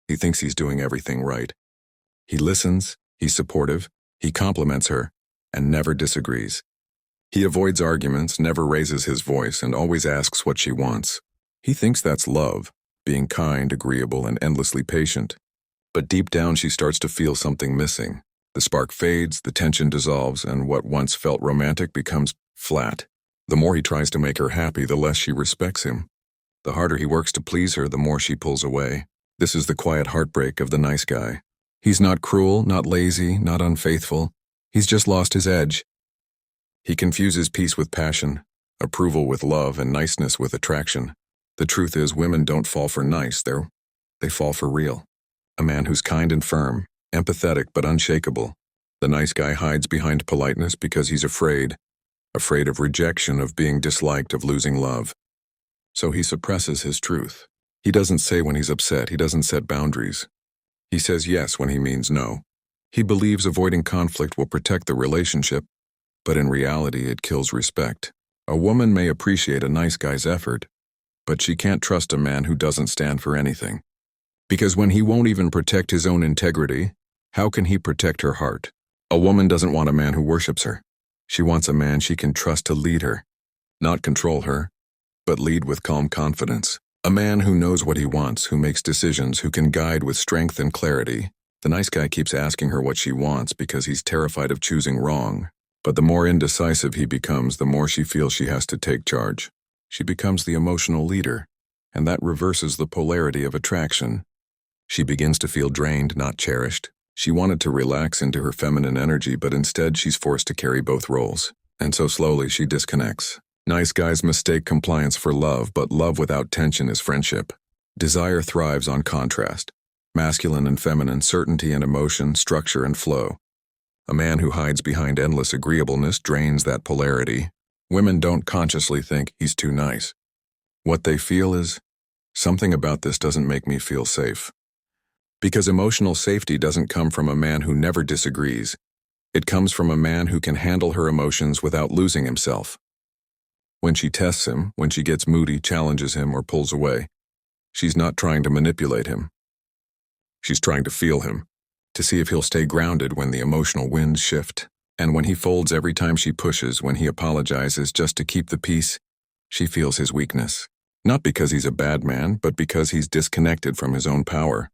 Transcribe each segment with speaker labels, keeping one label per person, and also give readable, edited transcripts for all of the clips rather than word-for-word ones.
Speaker 1: He thinks he's doing everything right. He listens, he's supportive, he compliments her, and never disagrees. He avoids arguments, never raises his voice, and always asks what she wants. He thinks that's love, being kind, agreeable, and endlessly patient. But deep down she starts to feel something missing. The spark fades, the tension dissolves, and what once felt romantic becomes flat. The more he tries to make her happy, the less she respects him. The harder he works to please her, the more she pulls away. This is the quiet heartbreak of the nice guy. He's not cruel, not lazy, not unfaithful. He's just lost his edge. He confuses peace with passion, approval with love, and niceness with attraction. The truth is, women don't fall for nice, they fall for real. A man who's kind and firm, empathetic but unshakable. The nice guy hides behind politeness because he's afraid of rejection, of being disliked, of losing love. So he suppresses his truth. He doesn't say when he's upset, he doesn't set boundaries. He says yes when he means no. He believes avoiding conflict will protect the relationship, but in reality it kills respect. A woman may appreciate a nice guy's effort, but she can't trust a man who doesn't stand for anything. Because when he won't even protect his own integrity, how can he protect her heart? A woman doesn't want a man who worships her. She wants a man she can trust to lead her, not control her, but lead with calm confidence. A man who knows what he wants, who makes decisions, who can guide with strength and clarity. The nice guy keeps asking her what she wants because he's terrified of choosing wrong. But the more indecisive he becomes, the more she feels she has to take charge. She becomes the emotional leader, and that reverses the polarity of attraction. She begins to feel drained, not cherished. She wanted to relax into her feminine energy, but instead she's forced to carry both roles. And so slowly she disconnects. Nice guys mistake compliance for love, but love without tension is friendship. Desire thrives on contrast. Masculine and feminine, certainty and emotion, structure and flow. A man who hides behind endless agreeableness drains that polarity. Women don't consciously think he's too nice. What they feel is, something about this doesn't make me feel safe. Because emotional safety doesn't come from a man who never disagrees. It comes from a man who can handle her emotions without losing himself. When she tests him, when she gets moody, challenges him, or pulls away, she's not trying to manipulate him. She's trying to feel him, to see if he'll stay grounded when the emotional winds shift. And when he folds every time she pushes, when he apologizes just to keep the peace, she feels his weakness. Not because he's a bad man, but because he's disconnected from his own power.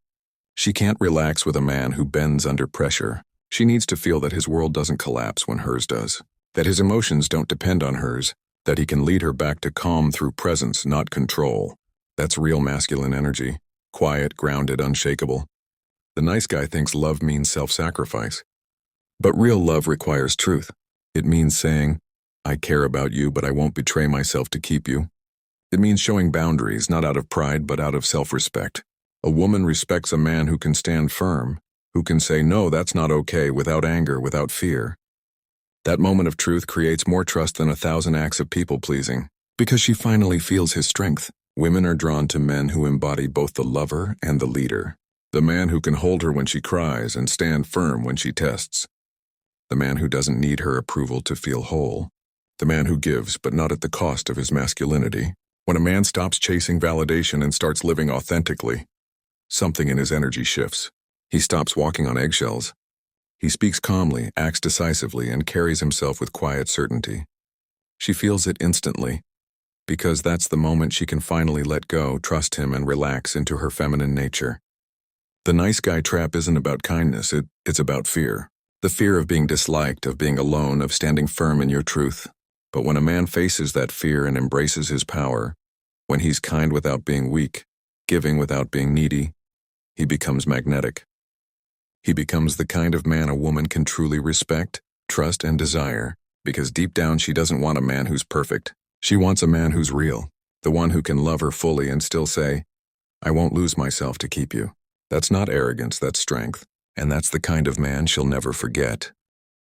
Speaker 1: She can't relax with a man who bends under pressure. She needs to feel that his world doesn't collapse when hers does, that his emotions don't depend on hers, that he can lead her back to calm through presence, not control. That's real masculine energy, quiet, grounded, unshakable. The nice guy thinks love means self-sacrifice. But real love requires truth. It means saying, I care about you, but I won't betray myself to keep you. It means showing boundaries, not out of pride, but out of self-respect. A woman respects a man who can stand firm, who can say, no, that's not okay, without anger, without fear. That moment of truth creates more trust than 1,000 acts of people-pleasing, because she finally feels his strength. Women are drawn to men who embody both the lover and the leader. The man who can hold her when she cries and stand firm when she tests. The man who doesn't need her approval to feel whole. The man who gives, but not at the cost of his masculinity. When a man stops chasing validation and starts living authentically, something in his energy shifts. He stops walking on eggshells. He speaks calmly, acts decisively, and carries himself with quiet certainty. She feels it instantly, because that's the moment she can finally let go, trust him, and relax into her feminine nature. The nice guy trap isn't about kindness, it's about fear. The fear of being disliked, of being alone, of standing firm in your truth. But when a man faces that fear and embraces his power, when he's kind without being weak, giving without being needy, he becomes magnetic. He becomes the kind of man a woman can truly respect, trust, and desire, because deep down she doesn't want a man who's perfect. She wants a man who's real, the one who can love her fully and still say, I won't lose myself to keep you. That's not arrogance, that's strength, and that's the kind of man she'll never forget.